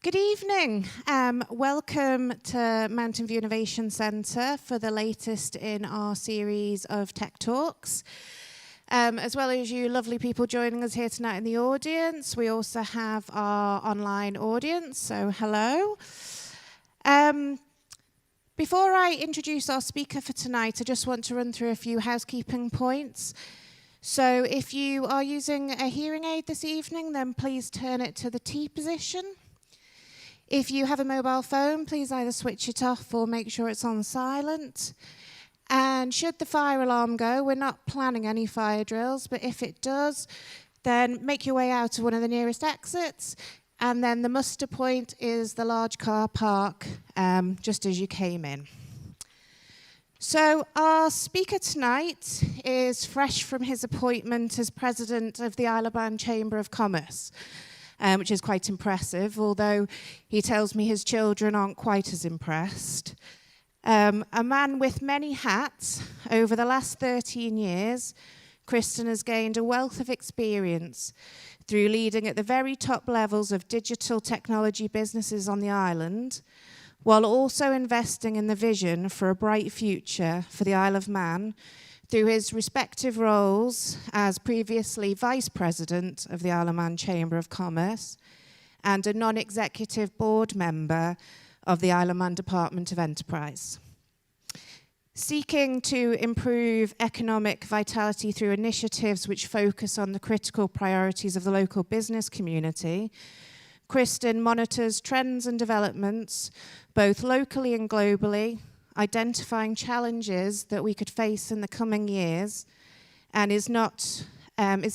Good evening. Welcome to Mountain View Innovation Centre for the latest in our series of Tech Talks. As well as you lovely people joining us here tonight in the audience, we also have our online audience, so hello. Before I introduce our speaker for tonight, I just want to run through a few housekeeping points. So if you are using a hearing aid this evening, then please turn it to the T position. If you have a mobile phone, please either switch it off or make sure it's on silent. And should the fire alarm go, we're not planning any fire drills, but if it does, then make your way out to one of the nearest exits. And then the muster point is the large car park, just as you came in. So our speaker tonight is fresh from his appointment as president of the Isle of Man Chamber of Commerce. Which is quite impressive, although he tells me his children aren't quite as impressed. A man with many hats, over the last 13 years, Kristen has gained a wealth of experience through leading at the very top levels of digital technology businesses on the island, while also investing in the vision for a bright future for the Isle of Man, through his respective roles as previously Vice President of the Isle of Man Chamber of Commerce and a non-executive board member of the Isle of Man Department of Enterprise. Seeking to improve economic vitality through initiatives which focus on the critical priorities of the local business community, Kristen monitors trends and developments, both locally and globally, identifying challenges that we could face in the coming years, and is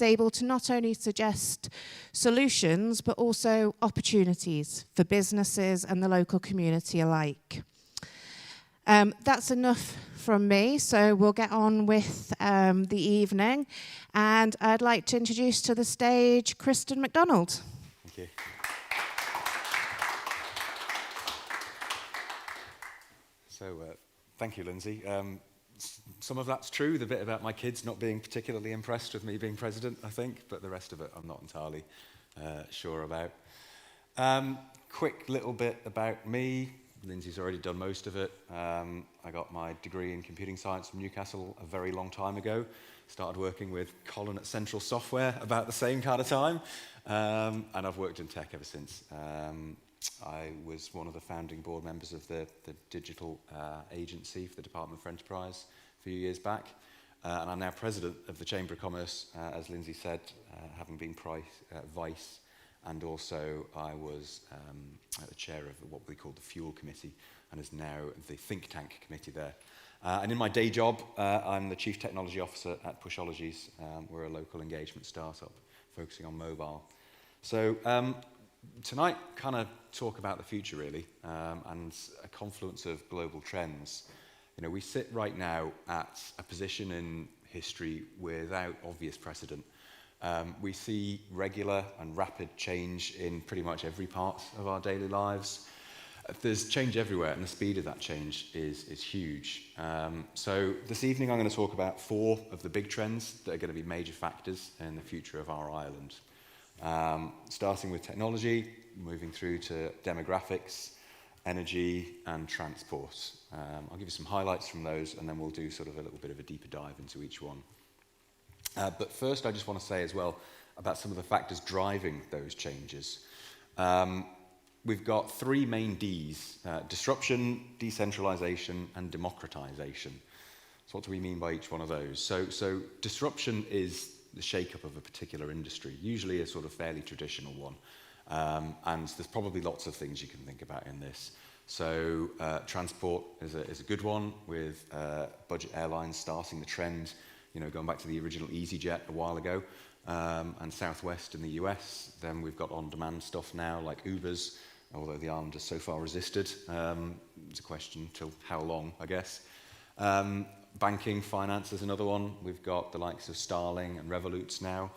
able to not only suggest solutions, but also opportunities for businesses and the local community alike. That's enough from me, so we'll get on with the evening. And I'd like to introduce to the stage Kristen McDonald. Thank you. So, thank you, Lindsay. Some of that's true, the bit about my kids not being particularly impressed with me being president, I think, but the rest of it I'm not entirely sure about. Quick little bit about me. Lindsay's already done most of it. I got my degree in computing science from Newcastle a very long time ago. Started working with Colin at Central Software about the same kind of time, and I've worked in tech ever since. I was one of the founding board members of the digital agency for the Department for Enterprise a few years back. And I'm now president of the Chamber of Commerce, as Lindsay said, having been vice. And also I was the chair of what we call the Fuel Committee, and is now the think tank committee there. And in my day job, I'm the Chief Technology Officer at Pushologies. We're a local engagement startup focusing on mobile. So tonight, kind of talk about the future, really, and a confluence of global trends. You know, we sit right now at a position in history without obvious precedent. We see regular and rapid change in pretty much every part of our daily lives. There's change everywhere, and the speed of that change is huge. So this evening, I'm going to talk about 4 of the big trends that are going to be major factors in the future of our island. Starting with technology, moving through to demographics, energy, and transport. I'll give you some highlights from those, and then we'll do sort of a little bit of a deeper dive into each one. But first, I just want to say as well about some of the factors driving those changes. We've got 3 main Ds, disruption, decentralization, and democratization. So what do we mean by each one of those? So disruption is the shake-up of a particular industry, usually a sort of fairly traditional one. And there's probably lots of things you can think about in this. So transport is a good one, with budget airlines starting the trend, you know, going back to the original EasyJet a while ago, and Southwest in the US. Then we've got on-demand stuff now, like Ubers, although the island has so far resisted. It's a question till how long, I guess. Banking, finance is another one. We've got the likes of Starling and Revolut now,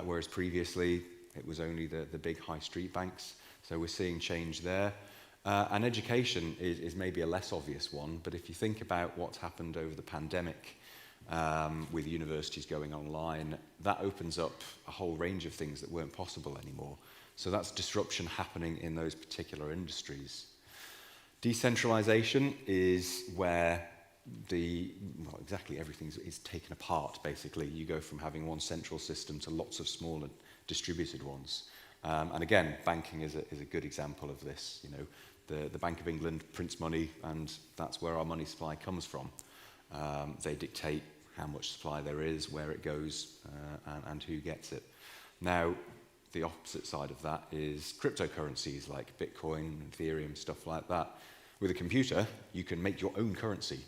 whereas previously it was only the big high street banks. So we're seeing change there. And education is maybe a less obvious one, but if you think about what's happened over the pandemic, with universities going online, that opens up a whole range of things that weren't possible anymore. So that's disruption happening in those particular industries. Decentralization is where exactly everything is taken apart, basically. You go from having one central system to lots of smaller distributed ones. And again, banking is a good example of this. You know, the Bank of England prints money, and that's where our money supply comes from. They dictate how much supply there is, where it goes, and who gets it. Now, the opposite side of that is cryptocurrencies like Bitcoin, Ethereum, stuff like that. With a computer, you can make your own currency,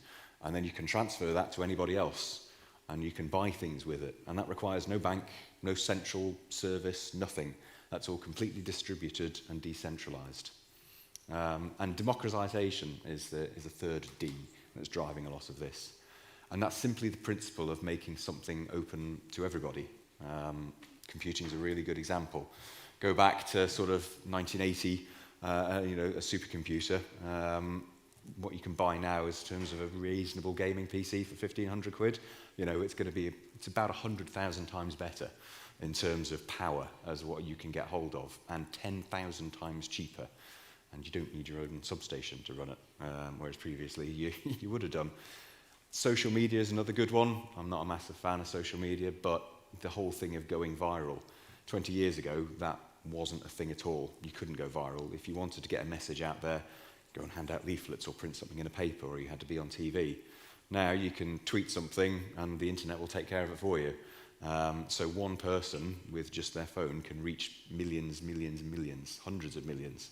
and then you can transfer that to anybody else, and you can buy things with it. And that requires no bank, no central service, nothing. That's all completely distributed and decentralized. And democratization is the third D that's driving a lot of this. And that's simply the principle of making something open to everybody. Computing is a really good example. Go back to sort of 1980, you know, a supercomputer. What you can buy now is in terms of a reasonable gaming PC for 1,500 quid. You know, it's about 100,000 times better in terms of power as what you can get hold of, and 10,000 times cheaper. And you don't need your own substation to run it, whereas previously you would have done. Social media is another good one. I'm not a massive fan of social media, but the whole thing of going viral. 20 years ago, that wasn't a thing at all. You couldn't go viral. If you wanted to get a message out there, go and hand out leaflets or print something in a paper, or you had to be on TV. Now you can tweet something and the internet will take care of it for you. So one person with just their phone can reach millions, millions, millions, hundreds of millions.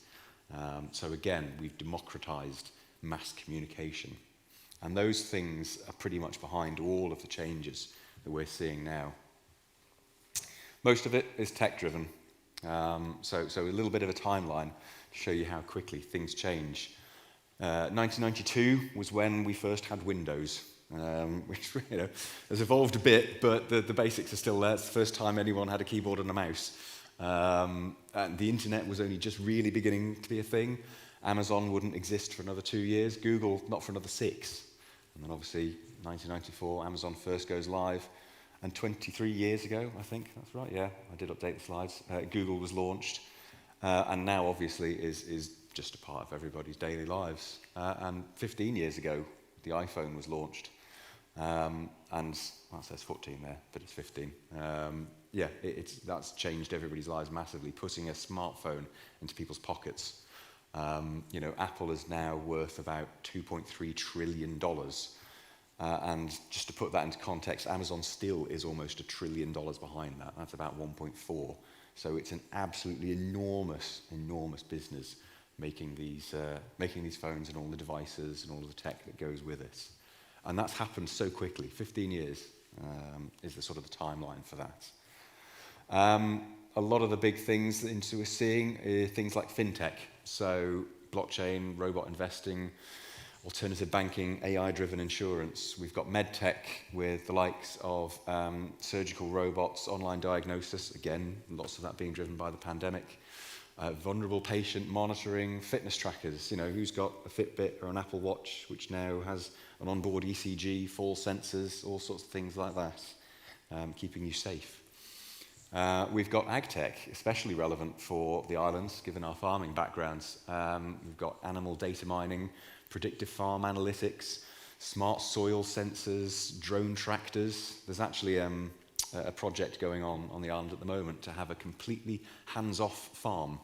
So again, we've democratized mass communication. And those things are pretty much behind all of the changes that we're seeing now. Most of it is tech-driven. So a little bit of a timeline to show you how quickly things change. 1992 was when we first had Windows, which, you know, has evolved a bit, but the basics are still there. It's the first time anyone had a keyboard and a mouse. And the internet was only just really beginning to be a thing. Amazon wouldn't exist for another 2 years. Google, not for another 6. And then obviously, 1994, Amazon first goes live. And 23 years ago, I think, that's right, yeah, I did update the slides, Google was launched. And now, obviously, is just a part of everybody's daily lives. And 15 years ago, the iPhone was launched. And well, it says 14 there, but it's 15. Yeah, that's changed everybody's lives massively, putting a smartphone into people's pockets. You know, Apple is now worth about $2.3 trillion. And just to put that into context, Amazon still is almost $1 trillion behind that. That's about 1.4. So it's an absolutely enormous, enormous business making these phones and all the devices and all the tech that goes with it. And that's happened so quickly. 15 years is the sort of the timeline for that. A lot of the big things that we're seeing are things like fintech. So blockchain, robot investing, alternative banking, AI-driven insurance. We've got medtech with the likes of surgical robots, online diagnosis. Again, lots of that being driven by the pandemic. Vulnerable patient monitoring, fitness trackers. You know, who's got a Fitbit or an Apple Watch, which now has an onboard ECG, fall sensors, all sorts of things like that, keeping you safe. We've got ag tech, especially relevant for the islands, given our farming backgrounds. We've got animal data mining, predictive farm analytics, smart soil sensors, drone tractors. There's actually a project going on the island at the moment to have a completely hands-off farm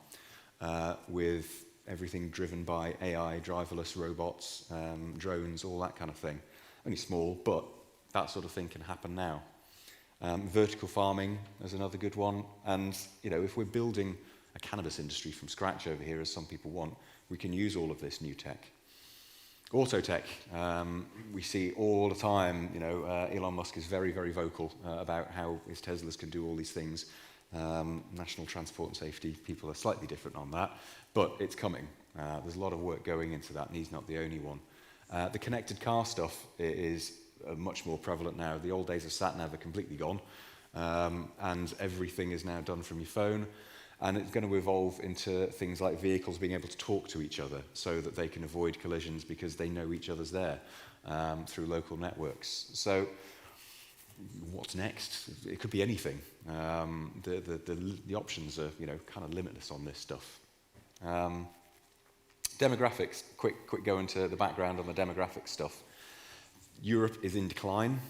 with everything driven by AI, driverless robots, drones, all that kind of thing. Only small, but that sort of thing can happen now. Vertical farming is another good one. And, you know, if we're building a cannabis industry from scratch over here, as some people want, we can use all of this new tech. Auto tech, we see all the time, you know, Elon Musk is very, very vocal about how his Teslas can do all these things. National Transport and Safety people are slightly different on that, but it's coming. There's a lot of work going into that, and he's not the only one. The connected car stuff is much more prevalent now. The old days of sat-nav are completely gone, and everything is now done from your phone. And it's going to evolve into things like vehicles being able to talk to each other so that they can avoid collisions because they know each other's there through local networks. So what's next? It could be anything. The options are, kind of limitless on this stuff. Demographics, quick go into the background on the demographic stuff. Europe is in decline,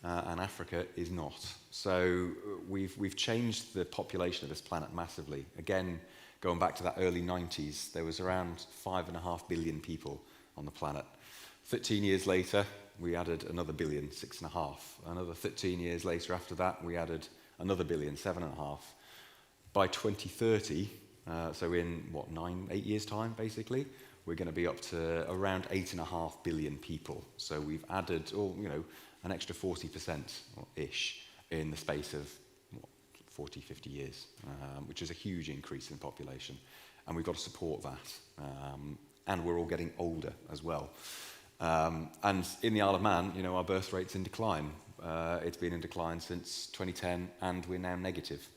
and Africa is not. So we've changed the population of this planet massively. Again, going back to that early 90s, there was around 5.5 billion people on the planet. 13 years later, we added another billion, 6.5. Another 13 years later after that, we added another billion, 7.5. By 2030, so in, 8 years' time, basically, we're going to be up to around 8.5 billion people. So we've added, an extra 40%-ish in the space of 40, 50 years, which is a huge increase in population. And we've got to support that. And we're all getting older as well. And in the Isle of Man, our birth rate's in decline. It's been in decline since 2010, and we're now negative.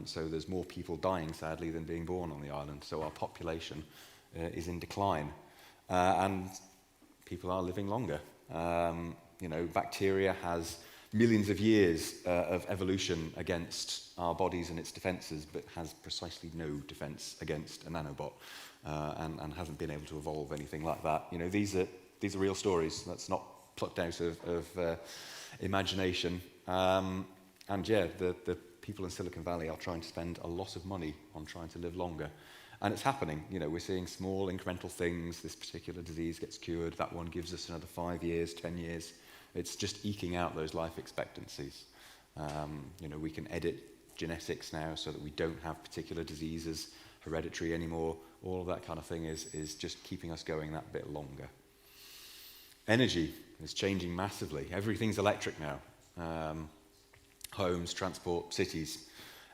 So there's more people dying, sadly, than being born on the island. So our population is in decline. And people are living longer. Bacteria has millions of years of evolution against our bodies and its defences, but has precisely no defence against a nanobot, and hasn't been able to evolve anything like that. These are real stories. That's not plucked out of imagination. The people in Silicon Valley are trying to spend a lot of money on trying to live longer. And it's happening. We're seeing small incremental things. This particular disease gets cured. That one gives us another 5 years, 10 years. It's just eking out those life expectancies. We can edit genetics now so that we don't have particular diseases, hereditary anymore. All of that kind of thing is just keeping us going that bit longer. Energy is changing massively. Everything's electric now. Homes, transport, cities.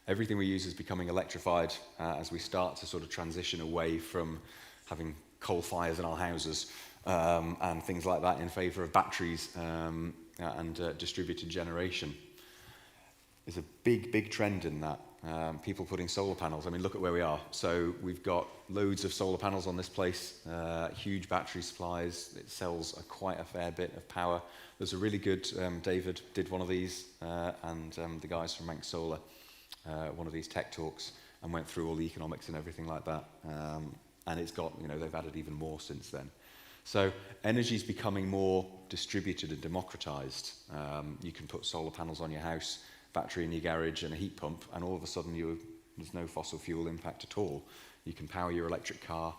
Everything we use is becoming electrified as we start to sort of transition away from having coal fires in our houses and things like that in favour of batteries and distributed generation. There's a big trend in that. People putting solar panels. I mean, look at where we are. So we've got loads of solar panels on this place, huge battery supplies. It sells quite a fair bit of power. There's a really good, David did one of these, and the guys from Manx Solar, one of these tech talks, and went through all the economics and everything like that. And it's got, they've added even more since then. So energy's becoming more distributed and democratized. You can put solar panels on your house, battery in your garage, and a heat pump, and all of a sudden there's no fossil fuel impact at all. You can power your electric car,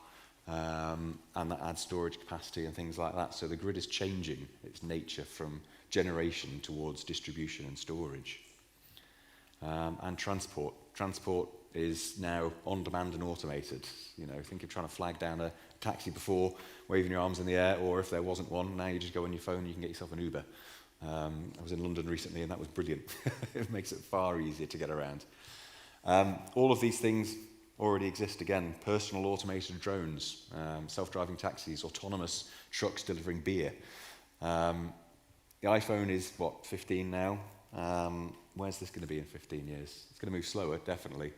and that adds storage capacity and things like that. So the grid is changing its nature from generation towards distribution and storage. And transport. Transport is now on demand and automated. Think of trying to flag down a taxi before, waving your arms in the air, or if there wasn't one, now you just go on your phone and you can get yourself an Uber. I was in London recently and that was brilliant. It makes it far easier to get around. All of these things already exist again. Personal automated drones, self-driving taxis, autonomous trucks delivering beer. The iPhone is, 15 now? Where's this going to be in 15 years? It's going to move slower, definitely.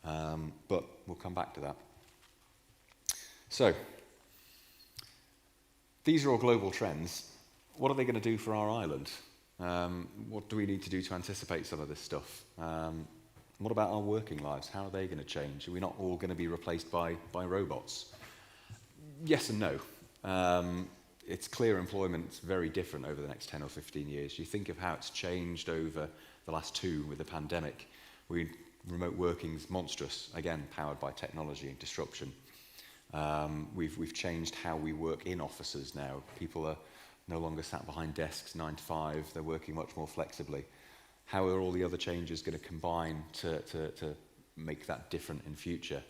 But we'll come back to that. So, these are all global trends. What are they going to do for our island? What do we need to do to anticipate some of this stuff? What about our working lives? How are they going to change? Are we not all going to be replaced by robots? Yes and no. It's clear employment's very different over the next 10 or 15 years. You think of how it's changed over the last 2 with the pandemic. Remote working's monstrous, again, powered by technology and disruption. We've changed how we work in offices now. People are no longer sat behind desks 9 to 5. They're working much more flexibly. How are all the other changes going to combine to make that different in future?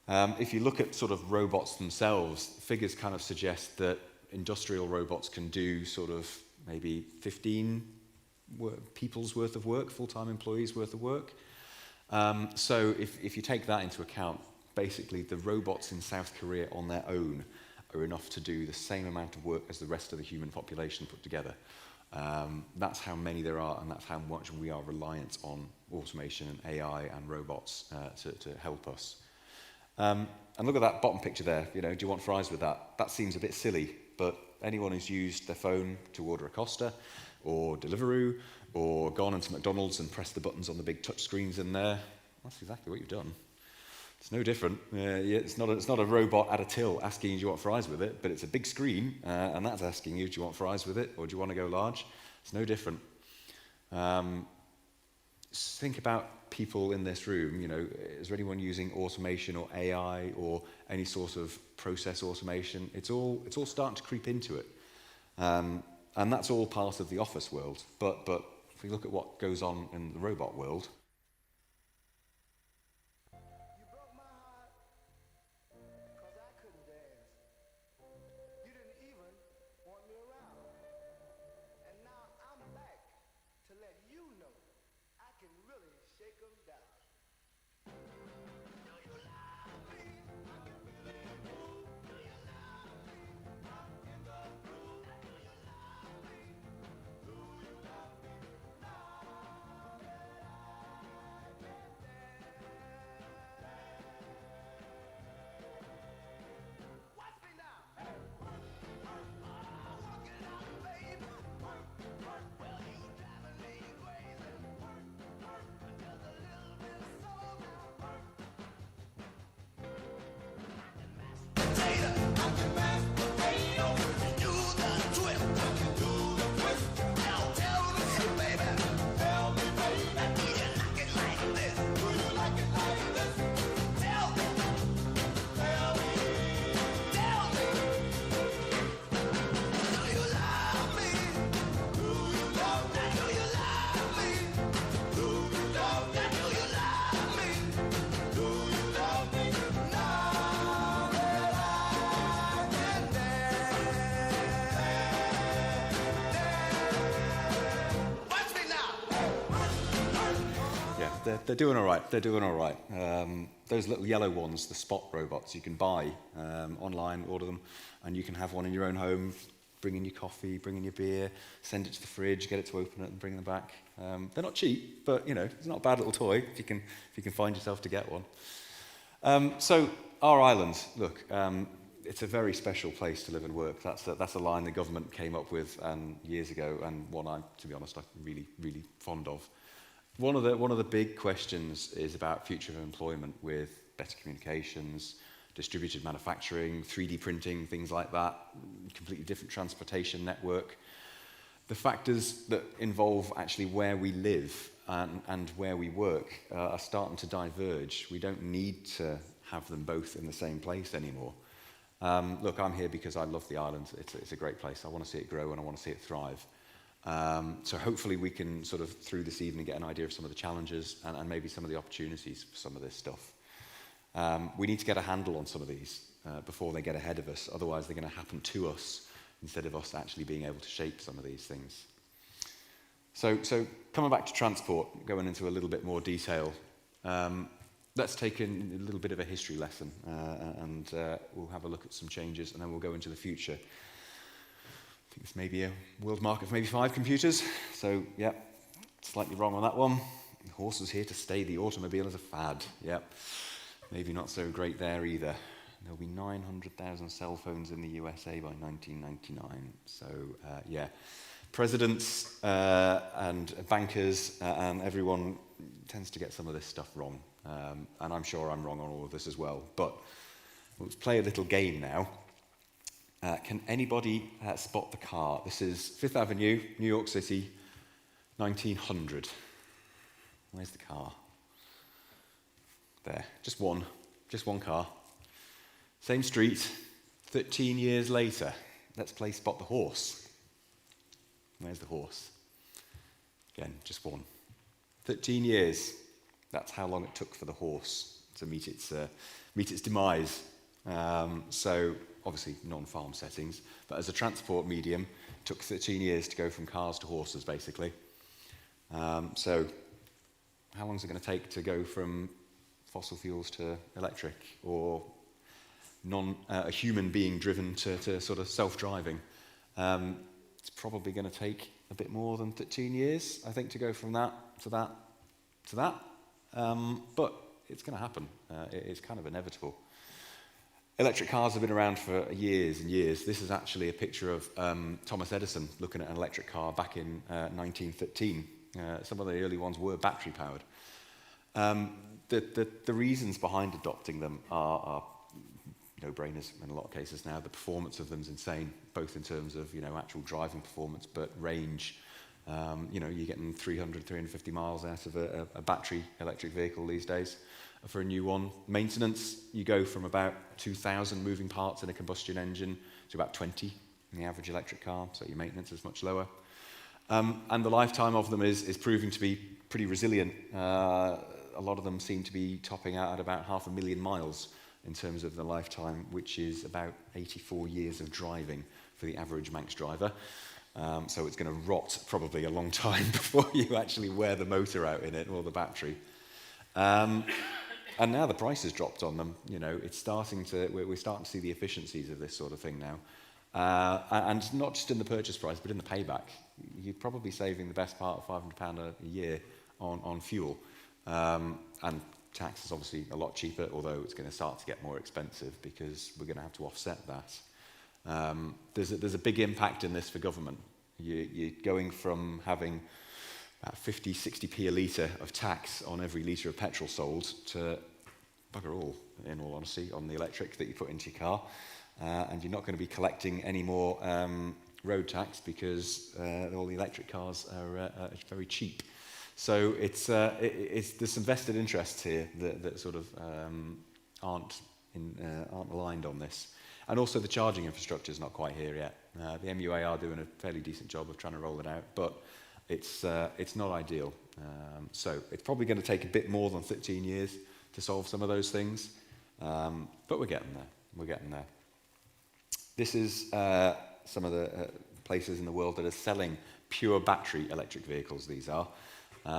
If you look at sort of robots themselves, figures kind of suggest that industrial robots can do sort of maybe 15 people's worth of work, full-time employees worth of work. So if you take that into account, basically the robots in South Korea on their own are enough to do the same amount of work as the rest of the human population put together. That's how many there are, and that's how much we are reliant on automation and AI and robots to help us. And look at that bottom picture there. Do you want fries with that? That seems a bit silly, but anyone who's used their phone to order a Costa or Deliveroo, or gone into McDonald's and pressed the buttons on the big touch screens in there. That's exactly what you've done. It's no different. It's not a robot at a till asking you, do you want fries with it, but it's a big screen, and that's asking you, do you want fries with it, or do you want to go large? It's no different. Think about people in this room. You know, is there anyone using automation or AI or any sort of process automation? It's all starting to creep into it, and that's all part of the office world. But if we look at what goes on in the robot world. They're doing all right. They're doing all right. Those little yellow ones, the Spot robots, you can buy online, order them, and you can have one in your own home. Bring in your coffee, bring in your beer, send it to the fridge, get it to open it, and bring them back. They're not cheap, but you know it's not a bad little toy if you can find yourself to get one. So our island, look, it's a very special place to live and work. That's a line the government came up with years ago, and one to be honest, I'm really, really fond of. One of the big questions is about future of employment with better communications, distributed manufacturing, 3D printing, things like that, completely different transportation network. The factors that involve actually where we live and where we work are starting to diverge. We don't need to have them both in the same place anymore. Look, I'm here because I love the island. It's a great place. I want to see it grow and I want to see it thrive. So hopefully we can sort of through this evening get an idea of some of the challenges and maybe some of the opportunities for some of this stuff. We need to get a handle on some of these before they get ahead of us. Otherwise they're going to happen to us instead of us actually being able to shape some of these things. So coming back to transport, going into a little bit more detail, let's take in a little bit of a history lesson and we'll have a look at some changes and then we'll go into the future. I think this may be a world market for maybe 5 computers. So, yeah, slightly wrong on that one. The horse is here to stay. The automobile is a fad. Yeah, maybe not so great there either. There'll be 900,000 cell phones in the USA by 1999. So, yeah, presidents and bankers and everyone tends to get some of this stuff wrong. And I'm sure I'm wrong on all of this as well. But let's play a little game now. Can anybody spot the car? This is Fifth Avenue, New York City, 1900. Where's the car? There, just one car. Same street, 13 years later. Let's play Spot the Horse. Where's the horse? Again, just one. 13 years. That's how long it took for the horse to meet its demise. So obviously non-farm settings, but as a transport medium, it took 13 years to go from cars to horses, basically. So how long is it going to take to go from fossil fuels to electric, or a human being driven to sort of self-driving? It's probably going to take a bit more than 13 years, I think, to go from that to that to that. But it's going to happen. It's kind of inevitable. Electric cars have been around for years and years. This is actually a picture of Thomas Edison looking at an electric car back in 1913. Some of the early ones were battery powered. The reasons behind adopting them are no-brainers in a lot of cases now. The performance of them is insane, both in terms of actual driving performance, but range. You're getting 300, 350 miles out of a battery electric vehicle these days for a new one. Maintenance, you go from about 2,000 moving parts in a combustion engine to about 20 in the average electric car, so your maintenance is much lower. And the lifetime of them is proving to be pretty resilient. A lot of them seem to be topping out at about 500,000 miles in terms of the lifetime, which is about 84 years of driving for the average Manx driver. So it's going to rot probably a long time before you actually wear the motor out in it or the battery. And now the price has dropped on them. It's starting to, we're starting to see the efficiencies of this sort of thing now. And not just in the purchase price, but in the payback. You're probably saving the best part of £500 a year on fuel. And tax is obviously a lot cheaper, although it's going to start to get more expensive because we're going to have to offset that. There's a big impact in this for government. You're going from having about 50, 60p a litre of tax on every litre of petrol sold to bugger all, in all honesty, on the electric that you put into your car. And you're not going to be collecting any more road tax because all the electric cars are very cheap. So there's some vested interests here that sort of aren't aligned on this. And also the charging infrastructure is not quite here yet. The MUA are doing a fairly decent job of trying to roll it out, but it's not ideal. So it's probably going to take a bit more than 13 years to solve some of those things, but we're getting there. We're getting there. This is some of the places in the world that are selling pure battery electric vehicles. These are.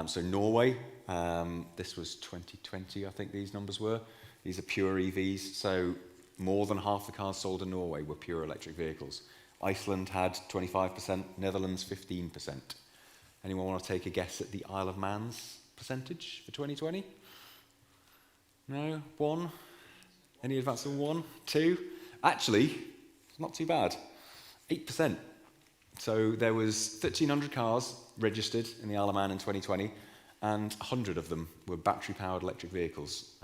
So Norway, this was 2020, I think these numbers were. These are pure EVs. So more than half the cars sold in Norway were pure electric vehicles. Iceland had 25%, Netherlands 15%. Anyone want to take a guess at the Isle of Man's percentage for 2020? No? One? Any advance on one? Two? Actually, it's not too bad. 8%. So there was 1,300 cars registered in the Isle of Man in 2020, and 100 of them were battery-powered electric vehicles.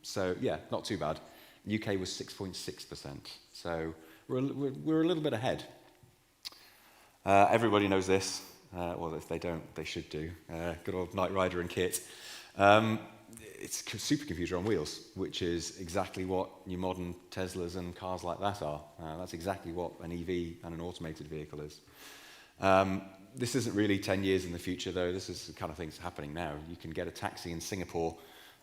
So yeah, not too bad. The UK was 6.6%. So we're a little bit ahead. Everybody knows this. Well, if they don't, they should do. Good old Knight Rider and Kit. It's a supercomputer on wheels, which is exactly what your modern Teslas and cars like that are. That's exactly what an EV and an automated vehicle is. This isn't really 10 years in the future, though. This is the kind of thing that's happening now. You can get a taxi in Singapore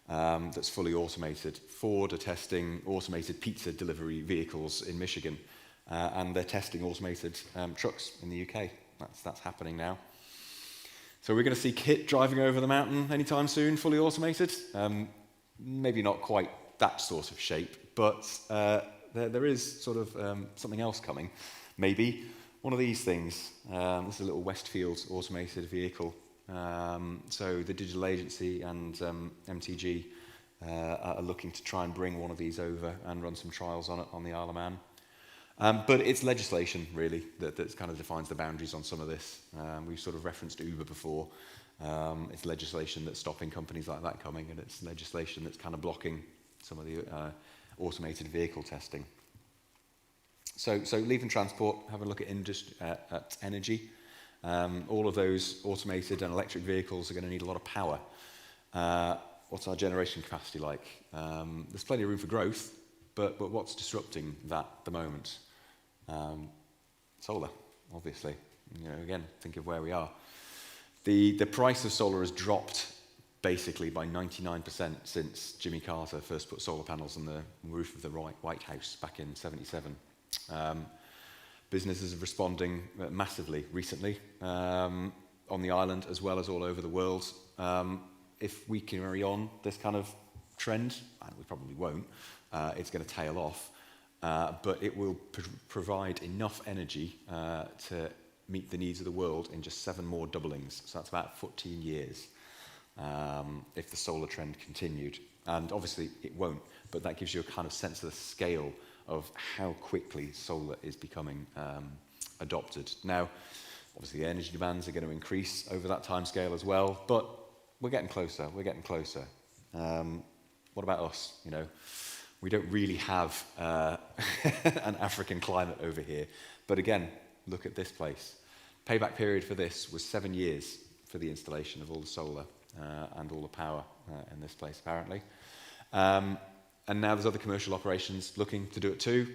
that's fully automated. Ford are testing automated pizza delivery vehicles in Michigan, and they're testing automated trucks in the UK. That's happening now. So we're going to see Kit driving over the mountain anytime soon, fully automated. Maybe not quite that sort of shape, but there is sort of something else coming. Maybe one of these things. This is a little Westfield automated vehicle. So the digital agency and MTG are looking to try and bring one of these over and run some trials on it on the Isle of Man. But it's legislation, really, that kind of defines the boundaries on some of this. We've sort of referenced Uber before. It's legislation that's stopping companies like that coming, and it's legislation that's kind of blocking some of the automated vehicle testing. So leave and transport, have a look at energy. All of those automated and electric vehicles are going to need a lot of power. What's our generation capacity like? There's plenty of room for growth, but what's disrupting that at the moment? Solar, obviously. Again, think of where we are. The price of solar has dropped basically by 99% since Jimmy Carter first put solar panels on the roof of the White House back in '77. Businesses are responding massively recently on the island as well as all over the world. If we carry on this kind of trend, and we probably won't, it's going to tail off. But it will provide enough energy to meet the needs of the world in just 7 more doublings. So that's about 14 years. if the solar trend continued. And obviously it won't, but that gives you a kind of sense of the scale of how quickly solar is becoming adopted. Now, obviously the energy demands are going to increase over that time scale as well, but we're getting closer, what about us? You know, we don't really have an African climate over here. But again, look at this place. Payback period for this was 7 years for the installation of all the solar and all the power in this place, apparently. And now there's other commercial operations looking to do it too.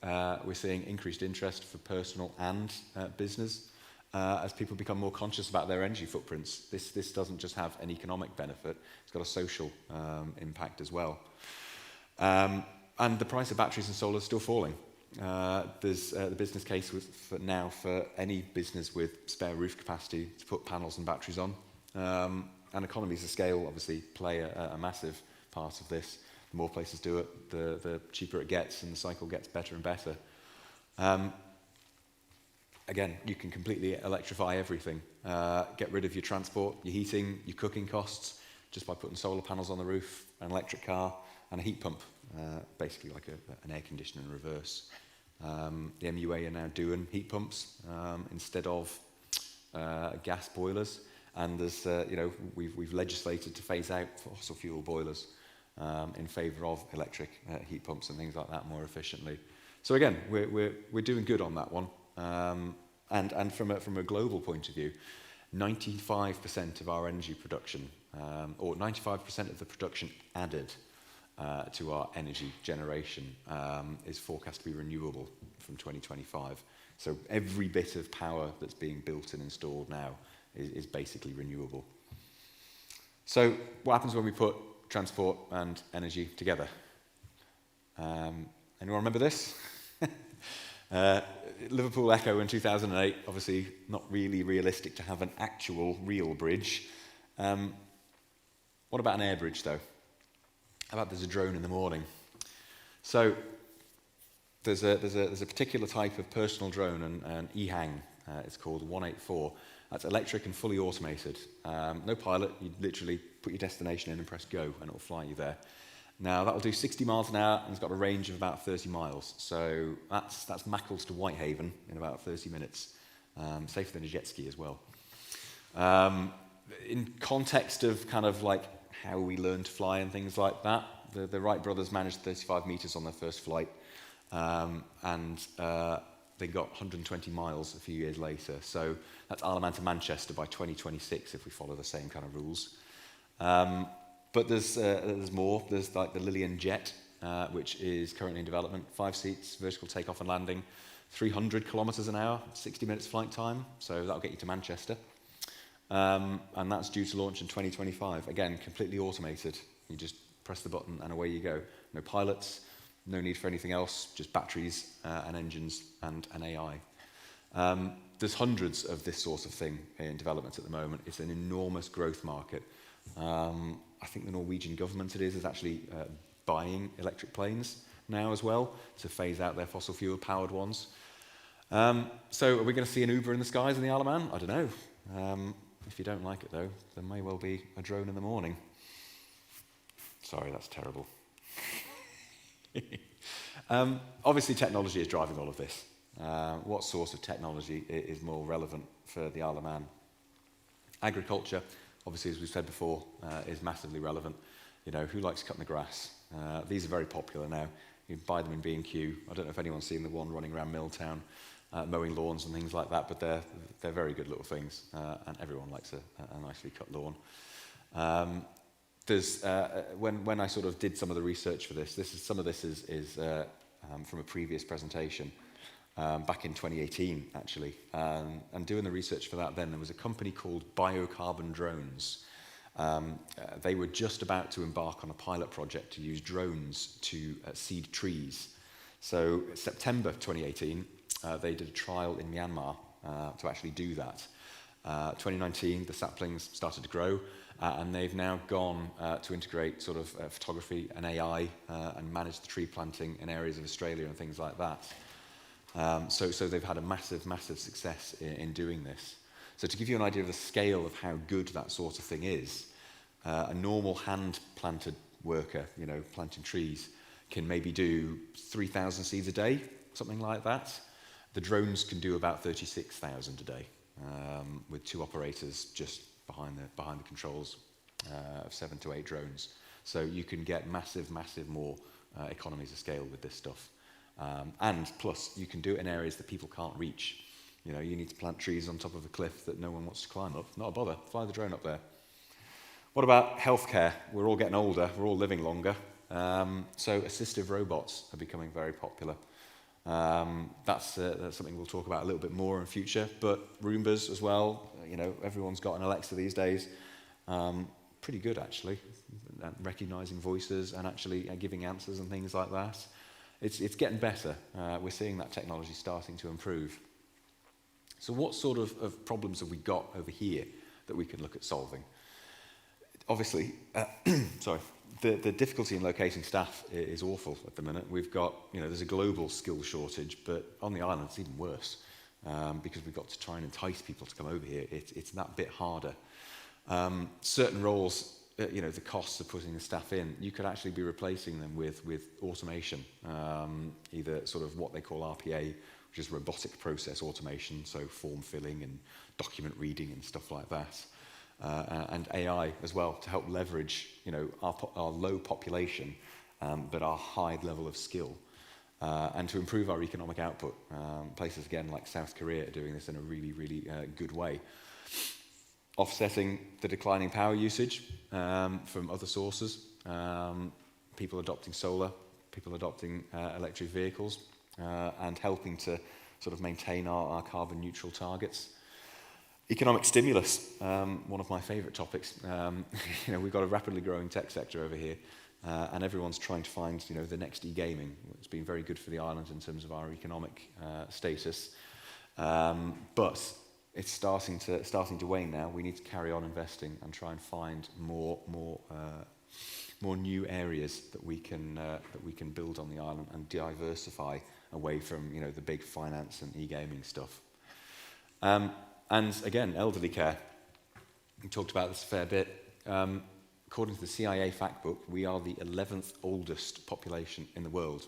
We're seeing increased interest for personal and business as people become more conscious about their energy footprints. This doesn't just have an economic benefit, it's got a social impact as well. And the price of batteries and solar is still falling. There's the business case for any business with spare roof capacity to put panels and batteries on. And economies of scale obviously play a massive part of this. The more places do it, the cheaper it gets, and the cycle gets better and better. Again, you can completely electrify everything. Get rid of your transport, your heating, your cooking costs, just by putting solar panels on the roof, an electric car, and a heat pump, basically like an air conditioner in reverse. The MUA are now doing heat pumps instead of gas boilers, and there's we've legislated to phase out fossil fuel boilers in favour of electric heat pumps and things like that more efficiently. So again, we're doing good on that one. And from a global point of view, 95% of our energy production, or 95% of the production added to our energy generation is forecast to be renewable from 2025. So every bit of power that's being built and installed now is basically renewable. So what happens when we put transport and energy together? Anyone remember this? Liverpool Echo in 2008, obviously not really realistic to have an actual real bridge. What about an air bridge though? How about there's a drone in the morning? So there's a particular type of personal drone, an EHang, it's called 184. That's electric and fully automated. No pilot, you literally put your destination in and press go and it'll fly you there. Now that'll do 60 miles an hour and it's got a range of about 30 miles. So that's Maccles to Whitehaven in about 30 minutes. Safer than a jet ski as well. In context of kind of like how we learn to fly and things like that, the Wright brothers managed 35 meters on their first flight, and they got 120 miles a few years later. So that's Isle of Man to Manchester by 2026 if we follow the same kind of rules. But there's more. There's like the Lilian Jet, which is currently in development. 5 seats, vertical takeoff and landing, 300 kilometers an hour, 60 minutes flight time. So that'll get you to Manchester. And that's due to launch in 2025. Again, completely automated. You just press the button and away you go. No pilots, no need for anything else, just batteries and engines and an AI. There's hundreds of this sort of thing in development at the moment. It's an enormous growth market. I think the Norwegian government is actually buying electric planes now as well to phase out their fossil fuel powered ones. So are we going to see an Uber in the skies in the Isle of Man? I don't know. If you don't like it though, there may well be a drone in the morning. Sorry, that's terrible. Obviously technology is driving all of this. What source of technology is more relevant for the Isle of Man? Agriculture, obviously, as we've said before, is massively relevant. You know, who likes cutting the grass? These are very popular now. You can buy them in B&Q. I don't know if anyone's seen the one running around Milltown, mowing lawns and things like that, but they're very good little things, and everyone likes a nicely cut lawn. When I sort of did some of the research for this, some of this is from a previous presentation back in 2018, actually. And doing the research for that then, there was a company called Biocarbon Drones. They were just about to embark on a pilot project to use drones to seed trees. So September 2018, they did a trial in Myanmar to actually do that. 2019, the saplings started to grow, and they've now gone to integrate sort of photography and AI and manage the tree planting in areas of Australia and things like that. So they've had a massive success in doing this. So to give you an idea of the scale of how good that sort of thing is, A normal hand-planted worker, planting trees, can maybe do 3,000 seeds a day, something like that. The drones can do about 36,000 a day, with 2 operators just behind the controls of 7 to 8 drones. So you can get massive more economies of scale with this stuff. And plus, you can do it in areas that people can't reach. You need to plant trees on top of a cliff that no one wants to climb up. Not a bother. Fly the drone up there. What about healthcare? We're all getting older. We're all living longer. So assistive robots are becoming very popular. That's something we'll talk about a little bit more in future. But Roombas as well. Everyone's got an Alexa these days. Pretty good, actually, at recognizing voices and actually giving answers and things like that. It's getting better. We're seeing that technology starting to improve. So what sort of problems have we got over here that we can look at solving? Obviously, the difficulty in locating staff is awful at the minute. We've got, there's a global skill shortage, but on the island it's even worse because we've got to try and entice people to come over here. It's that bit harder. Certain roles, the costs of putting the staff in, you could actually be replacing them with automation, either sort of what they call RPA, which is robotic process automation, so form filling and document reading and stuff like that. And AI as well to help leverage, our low population, but our high level of skill, and to improve our economic output. Places again like South Korea are doing this in a really good way, offsetting the declining power usage from other sources. People adopting solar, people adopting electric vehicles, and helping to sort of maintain our carbon neutral targets. Economic stimulus, one of my favourite topics. We've got a rapidly growing tech sector over here, and everyone's trying to find, the next e-gaming. It's been very good for the island in terms of our economic status, but it's starting to wane now. We need to carry on investing and try and find more new areas that we can build on the island and diversify away from, the big finance and e-gaming stuff. And again, elderly care. We talked about this a fair bit. According to the CIA fact book, we are the 11th oldest population in the world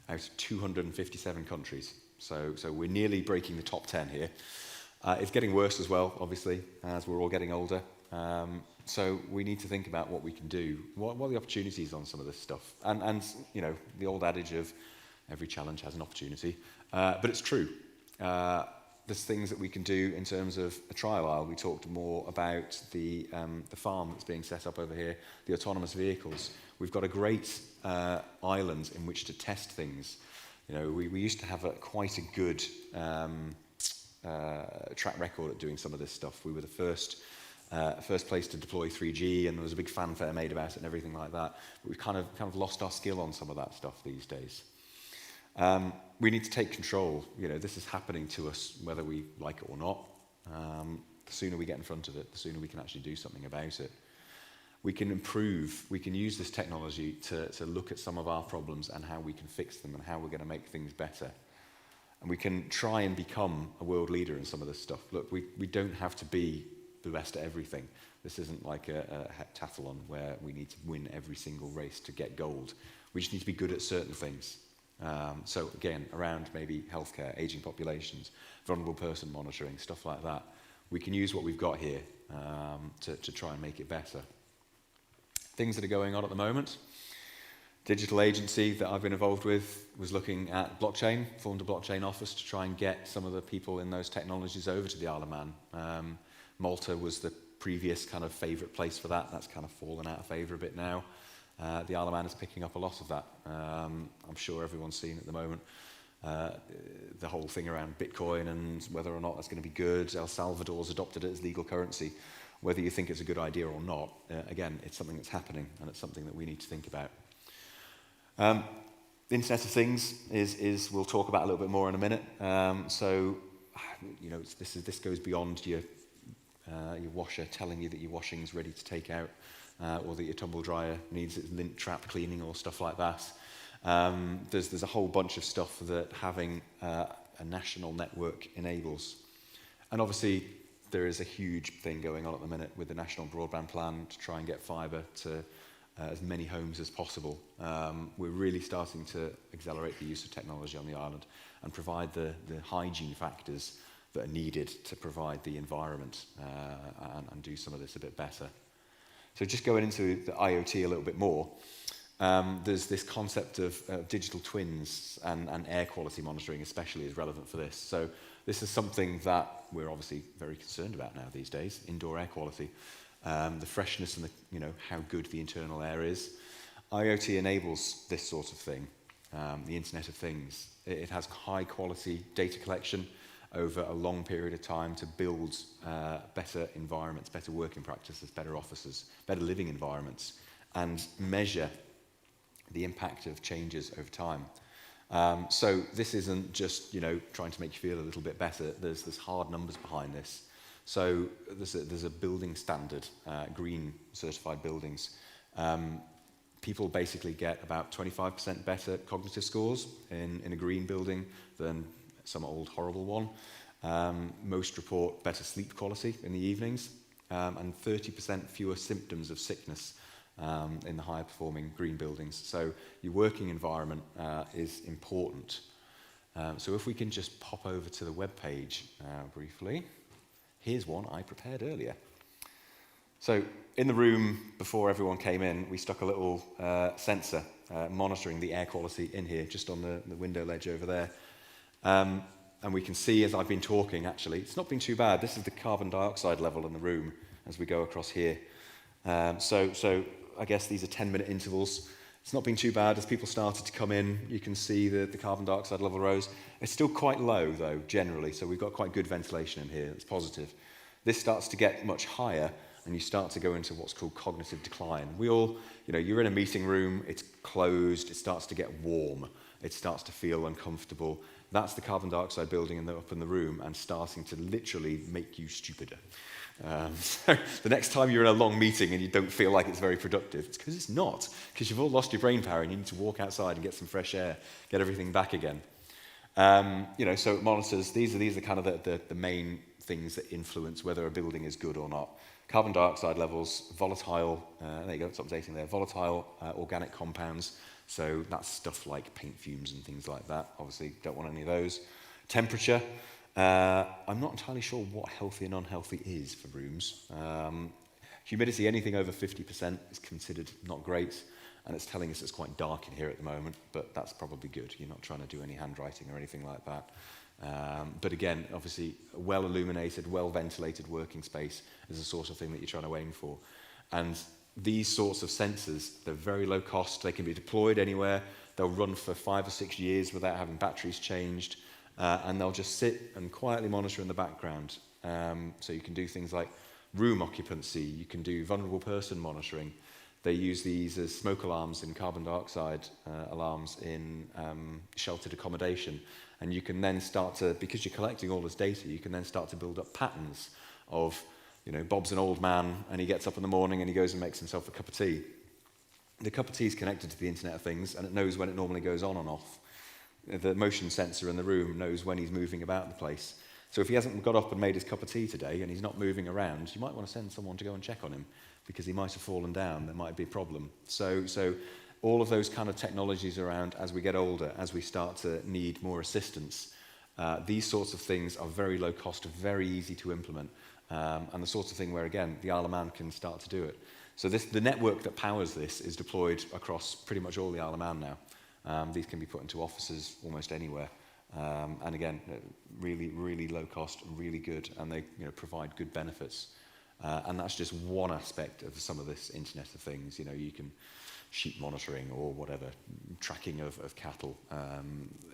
out of 257 countries. So we're nearly breaking the top 10 here. It's getting worse as well, obviously, as we're all getting older. So we need to think about what we can do. What are the opportunities on some of this stuff? And the old adage of every challenge has an opportunity. But it's true. There's things that we can do in terms of a trial isle. We talked more about the farm that's being set up over here, the autonomous vehicles. We've got a great island in which to test things. We used to have quite a good track record at doing some of this stuff. We were the first place to deploy 3G, and there was a big fanfare made about it and everything like that. But we've kind of lost our skill on some of that stuff these days. We need to take control. This is happening to us whether we like it or not. The sooner we get in front of it, the sooner we can actually do something about it. We can improve. We can use this technology to look at some of our problems and how we can fix them and how we're going to make things better. And we can try and become a world leader in some of this stuff. Look, we don't have to be the best at everything. This isn't like a heptathlon where we need to win every single race to get gold. We just need to be good at certain things. So again, around maybe healthcare, aging populations, vulnerable person monitoring, stuff like that. We can use what we've got here to try and make it better. Things that are going on at the moment. Digital agency that I've been involved with was looking at blockchain, formed a blockchain office to try and get some of the people in those technologies over to the Isle of Man. Malta was the previous kind of favourite place for that. That's kind of fallen out of favour a bit now. The Isle of Man is picking up a lot of that. I'm sure everyone's seen at the moment the whole thing around Bitcoin and whether or not that's going to be good. El Salvador's adopted it as legal currency. Whether you think it's a good idea or not, again, it's something that's happening and it's something that we need to think about. The Internet of Things is we'll talk about a little bit more in a minute. This goes beyond your washer telling you that your washing's ready to take out, or that your tumble dryer needs its lint trap cleaning or stuff like that. There's a whole bunch of stuff that having a national network enables. And obviously, There is a huge thing going on at the minute with the National Broadband Plan to try and get fibre to as many homes as possible. We're really starting to accelerate the use of technology on the island and provide the hygiene factors that are needed to provide the environment and do some of this a bit better. So just going into the IoT a little bit more, there's this concept of digital twins and air quality monitoring especially is relevant for this. So this is something that we're obviously very concerned about now these days, indoor air quality, the freshness and how good the internal air is. IoT enables this sort of thing, the Internet of Things. It has high quality data collection over a long period of time to build better environments, better working practices, better offices, better living environments, and measure the impact of changes over time. So this isn't just trying to make you feel a little bit better. There's hard numbers behind this. So there's a building standard, green certified buildings. People basically get about 25% better cognitive scores in a green building than some old horrible one. Most report better sleep quality in the evenings, and 30% fewer symptoms of sickness in the higher performing green buildings. So your working environment is important. So if we can just pop over to the web page briefly. Here's one I prepared earlier. So in the room before everyone came in, we stuck a little sensor monitoring the air quality in here, just on the window ledge over there. And we can see as I've been talking, actually, it's not been too bad. This is the carbon dioxide level in the room as we go across here. So I guess these are 10-minute intervals. It's not been too bad. As people started to come in, you can see the carbon dioxide level rose. It's still quite low, though, generally, so we've got quite good ventilation in here. It's positive. This starts to get much higher, and you start to go into what's called cognitive decline. We all, you're in a meeting room, it's closed, it starts to get warm, it starts to feel uncomfortable. That's the carbon dioxide building up in the room and starting to literally make you stupider. So the next time you're in a long meeting and you don't feel like it's very productive, it's because it's not, because you've all lost your brain power and you need to walk outside and get some fresh air, get everything back again. So it monitors, these are kind of the main things that influence whether a building is good or not. Carbon dioxide levels, volatile, there you go, it's updating there, volatile organic compounds. So that's stuff like paint fumes and things like that. Obviously, don't want any of those. Temperature. I'm not entirely sure what healthy and unhealthy is for rooms. Humidity, anything over 50% is considered not great. And it's telling us it's quite dark in here at the moment, but that's probably good. You're not trying to do any handwriting or anything like that. But again, obviously, a well-illuminated, well-ventilated working space is the sort of thing that you're trying to aim for. And these sorts of sensors, they're very low cost. They can be deployed anywhere. They'll run for 5 or 6 years without having batteries changed. And they'll just sit and quietly monitor in the background. So you can do things like room occupancy. You can do vulnerable person monitoring. They use these as smoke alarms and carbon dioxide alarms in sheltered accommodation. And you can then start to, because you're collecting all this data, you can then start to build up patterns of, Bob's an old man and he gets up in the morning and he goes and makes himself a cup of tea. The cup of tea is connected to the Internet of Things and it knows when it normally goes on and off. The motion sensor in the room knows when he's moving about the place. So if he hasn't got up and made his cup of tea today and he's not moving around, you might want to send someone to go and check on him because he might have fallen down. There might be a problem. So all of those kind of technologies around as we get older, as we start to need more assistance, these sorts of things are very low cost, very easy to implement, and the sort of thing where, again, the Isle of Man can start to do it. So the network that powers this is deployed across pretty much all the Isle of Man now. These can be put into offices almost anywhere. And again, really, really low cost, really good, and they provide good benefits. And that's just one aspect of some of this Internet of Things. You can sheep monitoring or whatever, tracking of cattle,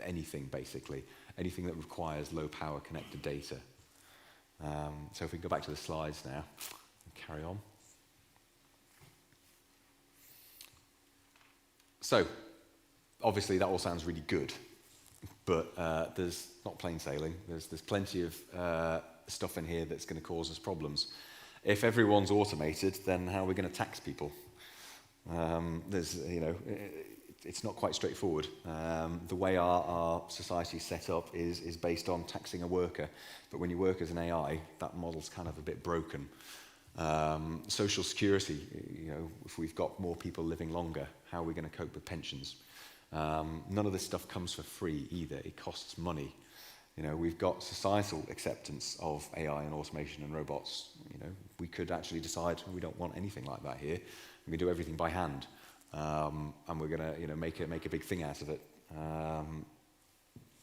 anything basically, anything that requires low power connected data. So if we go back to the slides now, and carry on. So obviously that all sounds really good, but there's not plain sailing. There's plenty of stuff in here that's going to cause us problems. If everyone's automated, then how are we going to tax people? It's it's not quite straightforward. The way our society is set up is based on taxing a worker, but when you work as an AI, that model's kind of a bit broken. Social security, if we've got more people living longer, how are we going to cope with pensions? None of this stuff comes for free either. It costs money. We've got societal acceptance of AI and automation and robots. We could actually decide we don't want anything like that here. We do everything by hand, and we're going to, make a big thing out of it.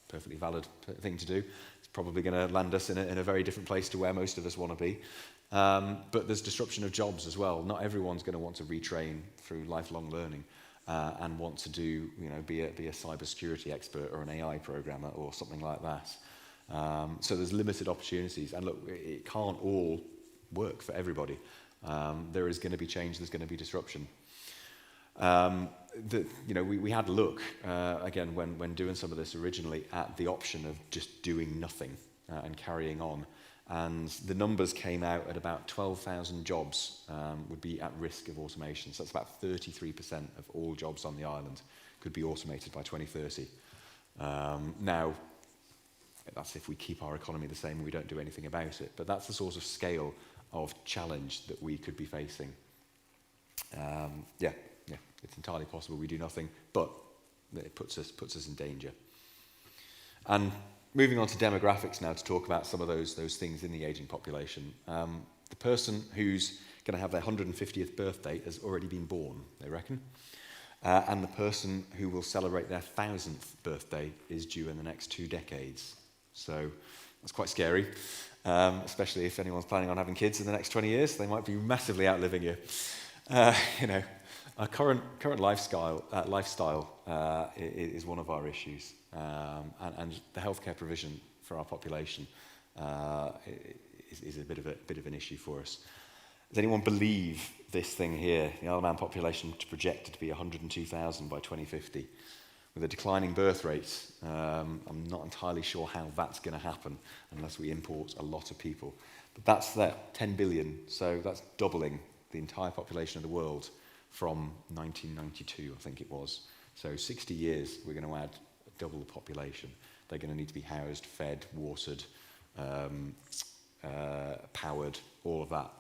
Perfectly valid thing to do. It's probably going to land us in a very different place to where most of us want to be. But there's disruption of jobs as well. Not everyone's going to want to retrain through lifelong learning and want to do, be a cybersecurity expert or an AI programmer or something like that. So there's limited opportunities, and look, it can't all work for everybody. There is going to be change. There's going to be disruption. We had a look again when doing some of this originally at the option of just doing nothing and carrying on, and the numbers came out at about 12,000 jobs would be at risk of automation. So that's about 33% of all jobs on the island could be automated by 2030. Now, that's if we keep our economy the same and we don't do anything about it. But that's the sort of scale of challenge that we could be facing. It's entirely possible we do nothing, but it puts us in danger. And moving on to demographics now to talk about some of those things in the ageing population. The person who's going to have their 150th birthday has already been born, they reckon. And the person who will celebrate their 1000th birthday is due in the next 2 decades. So that's quite scary, especially if anyone's planning on having kids in the next 20 years. They might be massively outliving you. Our current lifestyle is one of our issues, and the healthcare provision for our population is a bit of an issue for us. Does anyone believe this thing here? The Isle of Man population projected to be 102,000 by 2050. With a declining birth rate, I'm not entirely sure how that's going to happen unless we import a lot of people. But that's that 10 billion, so that's doubling the entire population of the world from 1992, I think it was. So 60 years, we're going to add double the population. They're going to need to be housed, fed, watered, powered, all of that.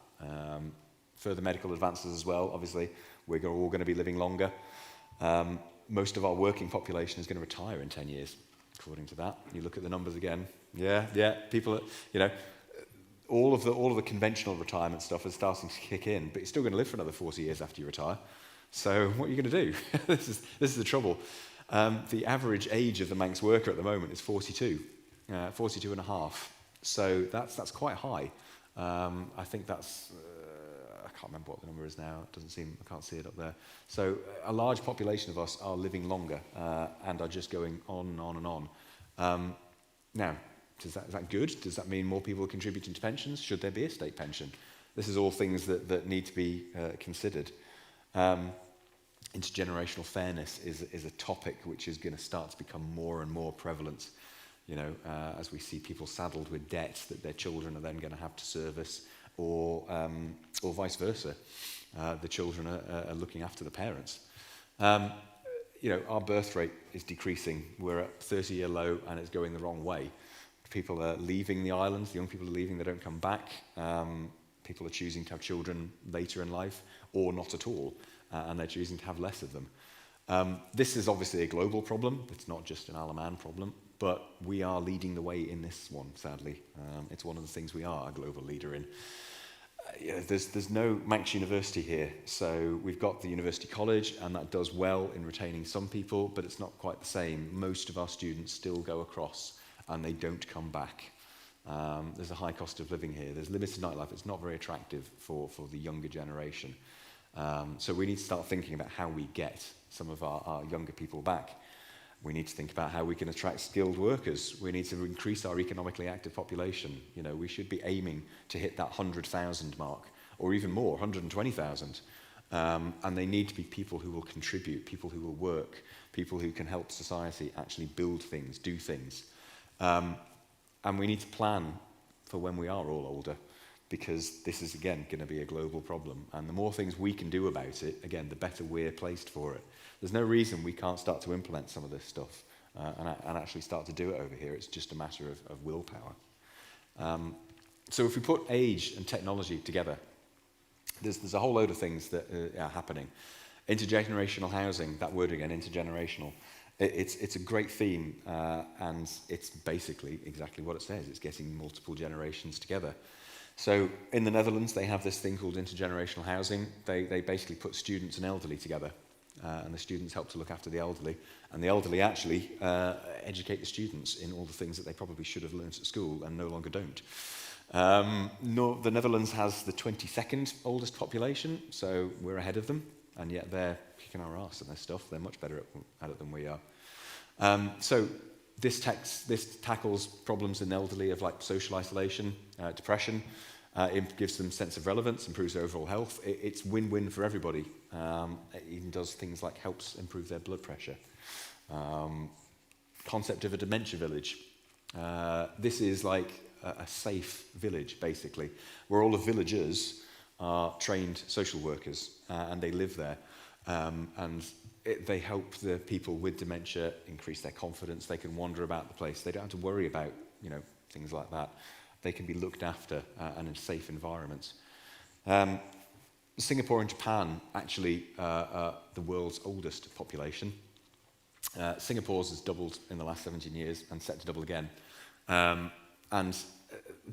Further medical advances as well, obviously. We're all going to be living longer. Most of our working population is going to retire in 10 years, according to that. You look at the numbers again. Yeah, people, all of the conventional retirement stuff is starting to kick in, but you're still going to live for another 40 years after you retire. So what are you going to do? This is the trouble. The average age of the Manx worker at the moment is 42 and a half. So that's quite high. I think that's, I can't remember what the number is now. I can't see it up there. So a large population of us are living longer and are just going on and on and on. Now, is that good? Does that mean more people are contributing to pensions? Should there be a state pension? This is all things that need to be considered. Intergenerational fairness is a topic which is going to start to become more and more prevalent, as we see people saddled with debts that their children are then going to have to service, or vice versa. The children are looking after the parents. Our birth rate is decreasing. We're at 30-year low and it's going the wrong way. People are leaving the islands, the young people are leaving, they don't come back. People are choosing to have children later in life or not at all, and they're choosing to have less of them. This is obviously a global problem. It's not just an Isle of Man problem, but we are leading the way in this one, sadly. It's one of the things we are a global leader in. There's no Manx University here, so we've got the University College, and that does well in retaining some people, but it's not quite the same. Most of our students still go across, and they don't come back. There's a high cost of living here. There's limited nightlife. It's not very attractive for the younger generation. So we need to start thinking about how we get some of our younger people back. We need to think about how we can attract skilled workers. We need to increase our economically active population. We should be aiming to hit that 100,000 mark, or even more, 120,000. And they need to be people who will contribute, people who will work, people who can help society actually build things, do things. And we need to plan for when we are all older, because this is, again, going to be a global problem. And the more things we can do about it, again, the better we're placed for it. There's no reason we can't start to implement some of this stuff and actually start to do it over here. It's just a matter of willpower. So if we put age and technology together, there's a whole load of things that are happening. Intergenerational housing, that word again, intergenerational. It's a great theme, and it's basically exactly what it says. It's getting multiple generations together. So in the Netherlands, they have this thing called intergenerational housing. They basically put students and elderly together, and the students help to look after the elderly, and the elderly actually educate the students in all the things that they probably should have learnt at school and no longer don't. The Netherlands has the 22nd oldest population, so we're ahead of them, and yet they're kicking our arse at their stuff. They're much better at it than we are. So this tackles problems in the elderly of like social isolation, depression. It gives them sense of relevance, improves their overall health. It's win-win for everybody. It even does things like helps improve their blood pressure. Concept of a dementia village. This is like a safe village, basically, where all the villagers are trained social workers, and they live there. They help the people with dementia increase their confidence. They can wander about the place. They don't have to worry about, things like that. They can be looked after and in safe environments. Singapore and Japan actually are the world's oldest population. Singapore's has doubled in the last 17 years and set to double again. And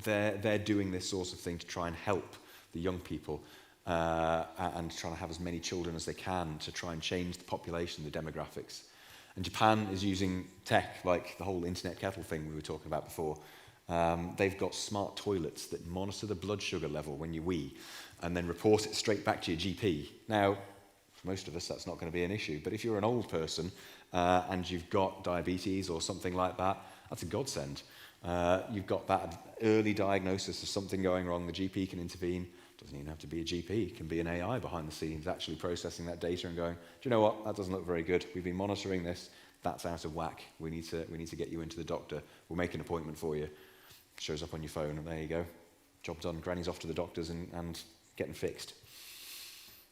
they're doing this sort of thing to try and help the young people and trying to have as many children as they can to try and change the population, the demographics. And Japan is using tech, like the whole internet kettle thing we were talking about before. They've got smart toilets that monitor the blood sugar level when you wee and then report it straight back to your GP. Now, for most of us, that's not going to be an issue. But if you're an old person and you've got diabetes or something like that, that's a godsend. You've got that early diagnosis of something going wrong. The GP can intervene. Doesn't even have to be a GP. It can be an AI behind the scenes actually processing that data and going, do you know what? That doesn't look very good. We've been monitoring this. That's out of whack. We need to get you into the doctor. We'll make an appointment for you. Shows up on your phone, and there you go. Job done. Granny's off to the doctors and getting fixed.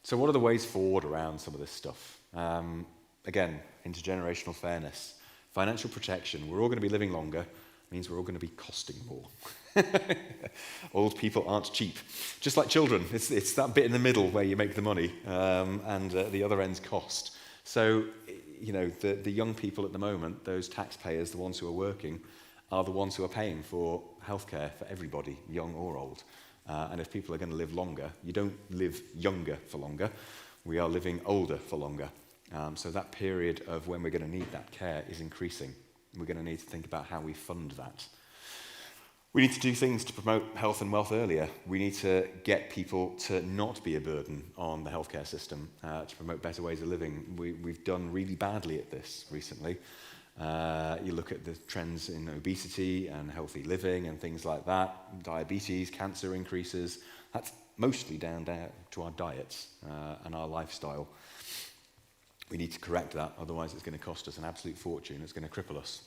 So what are the ways forward around some of this stuff? Again, intergenerational fairness. Financial protection. We're all going to be living longer. Means we're all going to be costing more. Old people aren't cheap. Just like children. It's that bit in the middle where you make the money, and the other end's cost. So, the young people at the moment, those taxpayers, the ones who are working, are the ones who are paying for healthcare for everybody, young or old. And if people are going to live longer, you don't live younger for longer. We are living older for longer. So that period of when we're going to need that care is increasing. We're going to need to think about how we fund that. We need to do things to promote health and wealth earlier. We need to get people to not be a burden on the healthcare system, to promote better ways of living. We've done really badly at this recently. You look at the trends in obesity and healthy living and things like that, diabetes, cancer increases. That's mostly down to our diets and our lifestyle. We need to correct that, otherwise it's going to cost us an absolute fortune. It's going to cripple us.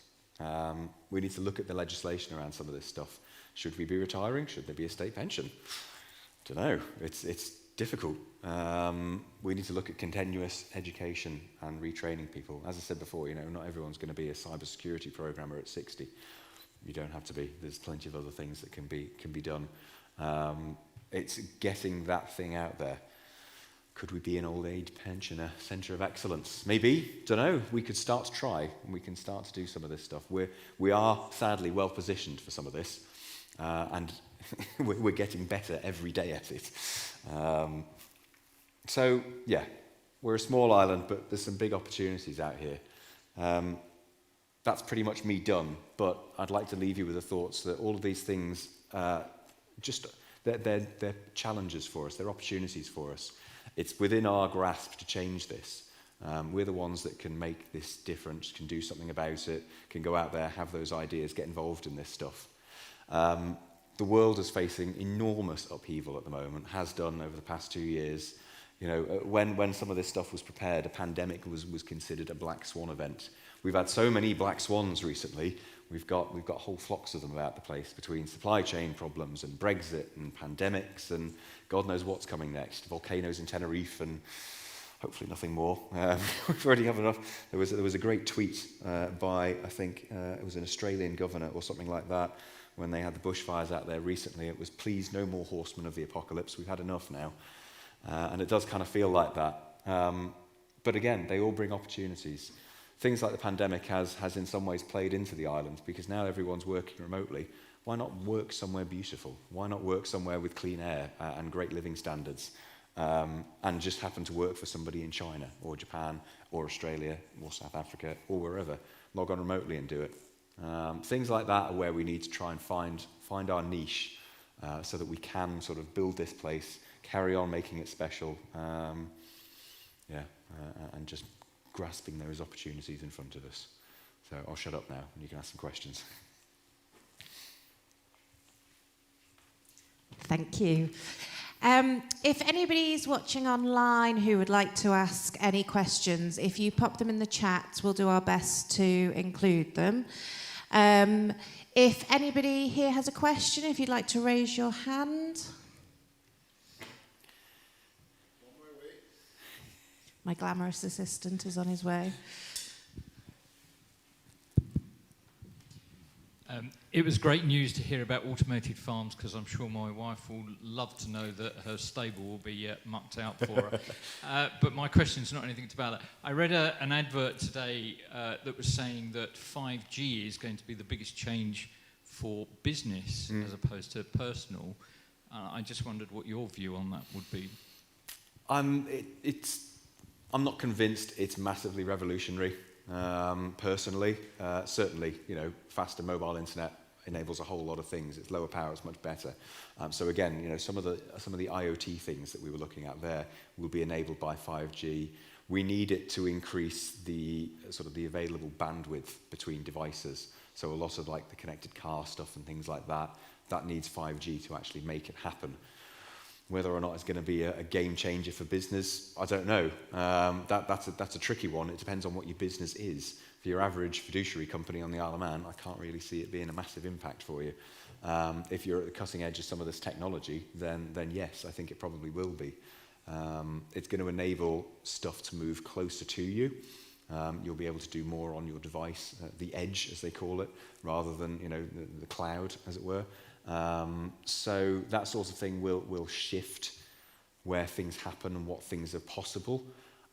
We need to look at the legislation around some of this stuff. Should we be retiring? Should there be a state pension? Don't know. It's difficult. We need to look at continuous education and retraining people. As I said before, not everyone's going to be a cybersecurity programmer at 60. You don't have to be. There's plenty of other things that can be done. It's getting that thing out there. Could we be an old age pensioner centre of excellence? Maybe. Don't know. We could start to try, and we can start to do some of this stuff. We are sadly well positioned for some of this, and we're getting better every day at it. So yeah, we're a small island, but there's some big opportunities out here. That's pretty much me done. But I'd like to leave you with the thoughts that all of these things, they're challenges for us. They're opportunities for us. It's within our grasp to change this. We're the ones that can make this difference, can do something about it, can go out there, have those ideas, get involved in this stuff. The world is facing enormous upheaval at the moment, has done over the past 2 years. when some of this stuff was prepared, a pandemic was considered a black swan event. We've had so many black swans recently. We've got whole flocks of them about the place, between supply chain problems and Brexit and pandemics and God knows what's coming next. Volcanoes in Tenerife and hopefully nothing more. We've already have enough. There was a great tweet by, I think, it was an Australian governor or something like that, when they had the bushfires out there recently. It was, please, no more horsemen of the apocalypse. We've had enough now. And it does kind of feel like that. But again, they all bring opportunities. Things like the pandemic has in some ways played into the island, because now everyone's working remotely. Why not work somewhere beautiful? Why not work somewhere with clean air and great living standards? And just happen to work for somebody in China or Japan or Australia or South Africa or wherever. Log on remotely and do it. Things like that are where we need to try and find our niche so that we can sort of build this place, carry on making it special, and just grasping those opportunities in front of us. So I'll shut up now and you can ask some questions. Thank you. If anybody's watching online who would like to ask any questions, if you pop them in the chat, we'll do our best to include them. If anybody here has a question, if you'd like to raise your hand. My glamorous assistant is on his way. It was great news to hear about automated farms, because I'm sure my wife will love to know that her stable will be mucked out for her. But my question's not anything about that. I read an advert today that was saying that 5G is going to be the biggest change for business as opposed to personal. I just wondered what your view on that would be. I'm not convinced it's massively revolutionary. Personally, certainly, faster mobile internet enables a whole lot of things. It's lower power, it's much better. So again, some of the IoT things that we were looking at there will be enabled by 5G. We need it to increase the available bandwidth between devices. So a lot of like the connected car stuff and things like that needs 5G to actually make it happen. Whether or not it's going to be a game changer for business, I don't know. That's a tricky one. It depends on what your business is. For your average fiduciary company on the Isle of Man, I can't really see it being a massive impact for you. If you're at the cutting edge of some of this technology, then yes, I think it probably will be. It's going to enable stuff to move closer to you. You'll be able to do more on your device, the edge, as they call it, rather than the cloud, as it were. So that sort of thing will shift where things happen and what things are possible.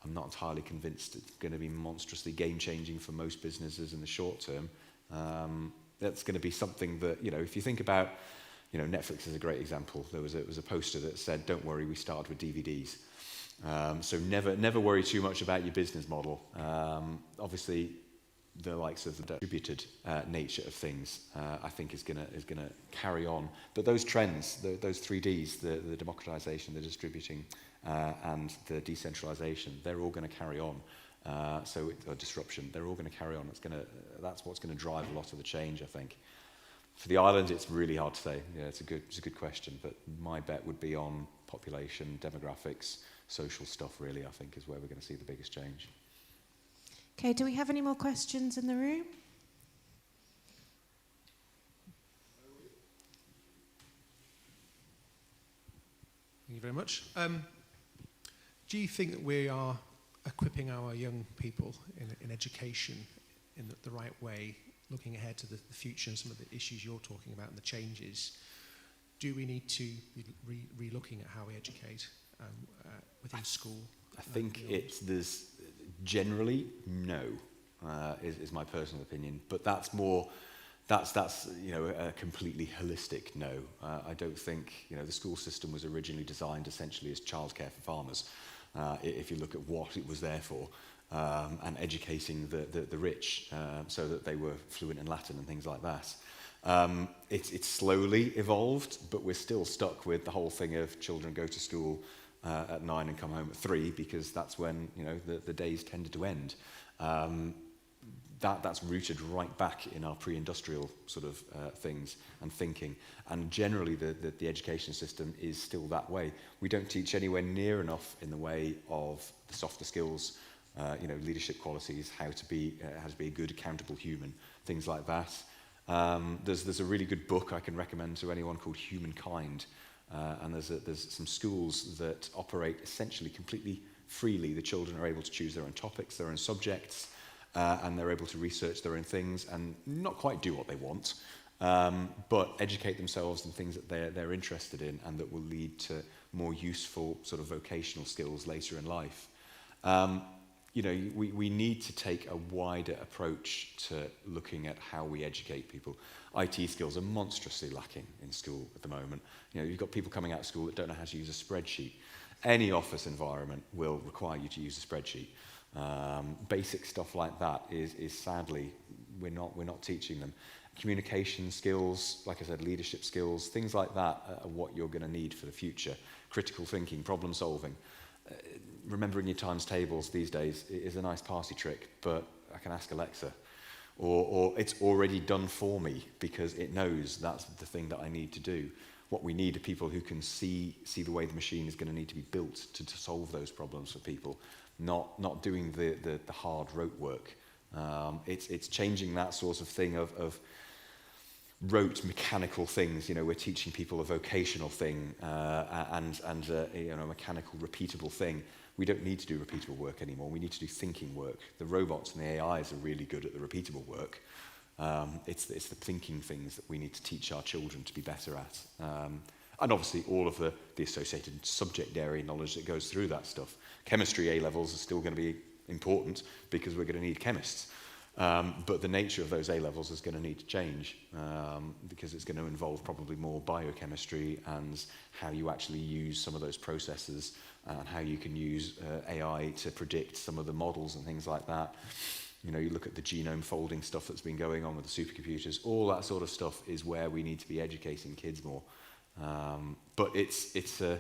I'm not entirely convinced it's going to be monstrously game-changing for most businesses in the short term. That's going to be something that, if you think about, Netflix is a great example. There was a poster that said, "Don't worry, we started with DVDs." So never worry too much about your business model. Obviously, the likes of the distributed nature of things, I think is gonna carry on. But those trends, those 3Ds, the democratization, the distributing, and the decentralization, they're all going to carry on. Disruption, they're all going to carry on. That's what's going to drive a lot of the change, I think. For the island, it's really hard to say. Yeah, it's a good question, but my bet would be on population, demographics, social stuff. Really, I think is where we're going to see the biggest change. Okay, do we have any more questions in the room? Thank you very much. Do you think that we are equipping our young people in education in the right way, looking ahead to the future and some of the issues you're talking about and the changes? Do we need to be re-looking at how we educate within school? I think there's generally no, is my personal opinion, but that's a completely holistic no. I don't think the school system was originally designed essentially as childcare for farmers. If you look at what it was there for, and educating the rich so that they were fluent in Latin and things like that. It's slowly evolved, but we're still stuck with the whole thing of children go to school at 9 and come home at 3, because that's when the days tended to end. that's rooted right back in our pre-industrial sort of things and thinking. And generally, the education system is still that way. We don't teach anywhere near enough in the way of the softer skills, leadership qualities, how to be a good, accountable human, things like that. There's a really good book I can recommend to anyone called Humankind, and there's some schools that operate essentially completely freely. The children are able to choose their own topics, their own subjects, and they're able to research their own things and not quite do what they want, but educate themselves in things that they're interested in and that will lead to more useful sort of vocational skills later in life. We need to take a wider approach to looking at how we educate people. IT skills are monstrously lacking in school at the moment. You've got people coming out of school that don't know how to use a spreadsheet. Any office environment will require you to use a spreadsheet. Basic stuff like that is sadly, we're not teaching them. Communication skills, like I said, leadership skills, things like that are what you're going to need for the future. Critical thinking, problem solving. Remembering your times tables these days is a nice party trick, but I can ask Alexa. Or it's already done for me because it knows that's the thing that I need to do. What we need are people who can see the way the machine is going to need to be built to solve those problems for people, not doing the hard rote work. It's changing that sort of thing of rote mechanical things. We're teaching people a vocational thing and a mechanical repeatable thing. We don't need to do repeatable work anymore. We need to do thinking work. The robots and the AIs are really good at the repeatable work. It's the thinking things that we need to teach our children to be better at. And obviously all of the associated subject area knowledge that goes through that stuff. Chemistry A-levels are still going to be important because we're going to need chemists. But the nature of those A-levels is going to need to change because it's going to involve probably more biochemistry and how you actually use some of those processes and how you can use AI to predict some of the models and things like that. You look at the genome folding stuff that's been going on with the supercomputers. All that sort of stuff is where we need to be educating kids more. But it's a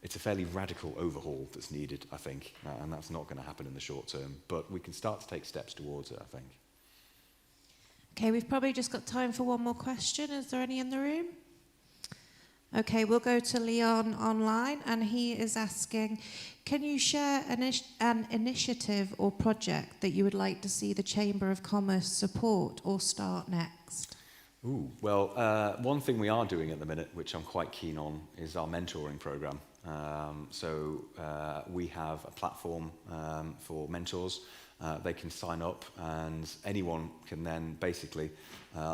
fairly radical overhaul that's needed, I think, and that's not going to happen in the short term. But we can start to take steps towards it, I think. Okay, we've probably just got time for one more question. Is there any in the room? Okay, we'll go to Leon online, and he is asking, can you share an initiative or project that you would like to see the Chamber of Commerce support or start next? Well, one thing we are doing at the minute, which I'm quite keen on, is our mentoring program. We have a platform for mentors. They can sign up, and anyone can then basically,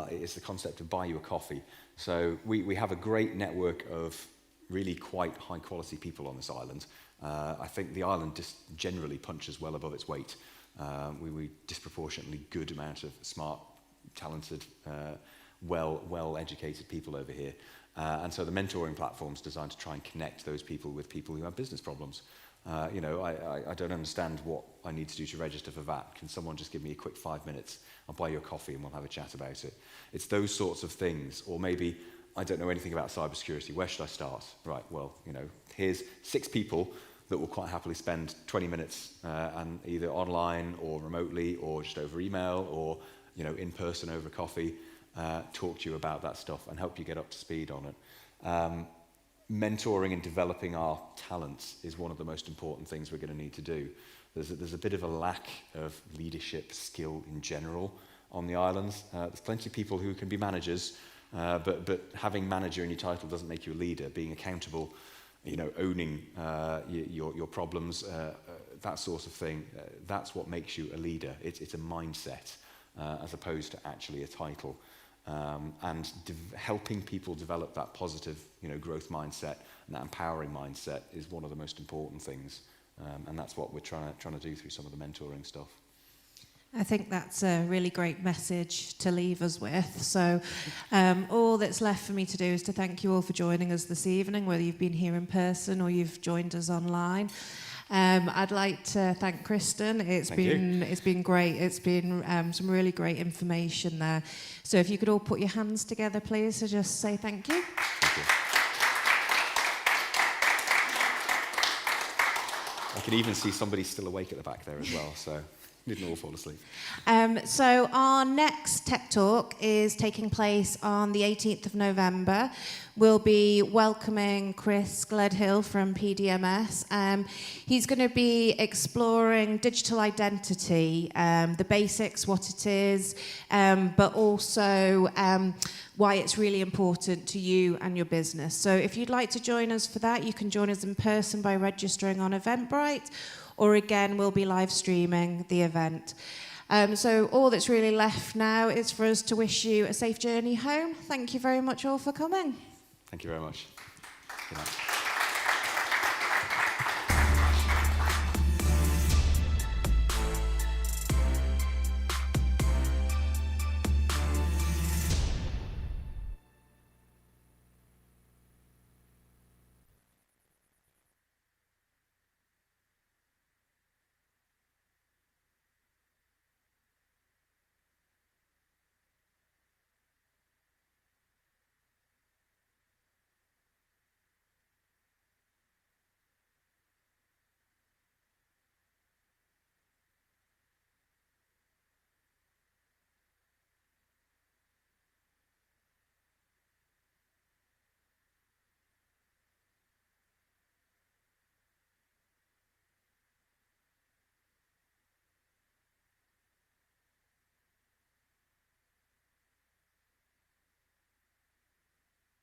it's the concept of buy you a coffee. So we have a great network of really quite high quality people on this island. I think the island just generally punches well above its weight. We disproportionately good amount of smart, talented, well-educated people over here. And so the mentoring platform is designed to try and connect those people with people who have business problems. I don't understand what I need to do to register for VAT. Can someone just give me a quick 5 minutes? I'll buy you a coffee and we'll have a chat about it. It's those sorts of things. Or maybe, I don't know anything about cybersecurity. Where should I start? Right, well, here's 6 people that will quite happily spend 20 minutes and either online or remotely or just over email or in person over coffee, talk to you about that stuff and help you get up to speed on it. Mentoring and developing our talents is one of the most important things we're going to need to do. There's a bit of a lack of leadership skill in general on the islands. There's plenty of people who can be managers, but having manager in your title doesn't make you a leader. Being accountable, owning your problems, that sort of thing, that's what makes you a leader. It's a mindset as opposed to actually a title. And helping people develop that positive, growth mindset and that empowering mindset is one of the most important things. And that's what we're trying to do through some of the mentoring stuff. I think that's a really great message to leave us with. So all that's left for me to do is to thank you all for joining us this evening, whether you've been here in person or you've joined us online. I'd like to thank Kristen. It's been great. It's been some really great information there. So if you could all put your hands together, please, to just say thank you. Thank you. I can even see somebody still awake at the back there as well. So Didn't all fall asleep. So our next Tech Talk is taking place on the 18th of November. We'll be welcoming Chris Gledhill from PDMS. He's going to be exploring digital identity, the basics, what it is, but also why it's really important to you and your business. So if you'd like to join us for that, you can join us in person by registering on Eventbrite, or again, we'll be live streaming the event. So all that's really left now is for us to wish you a safe journey home. Thank you very much all for coming. Thank you very much. Good night.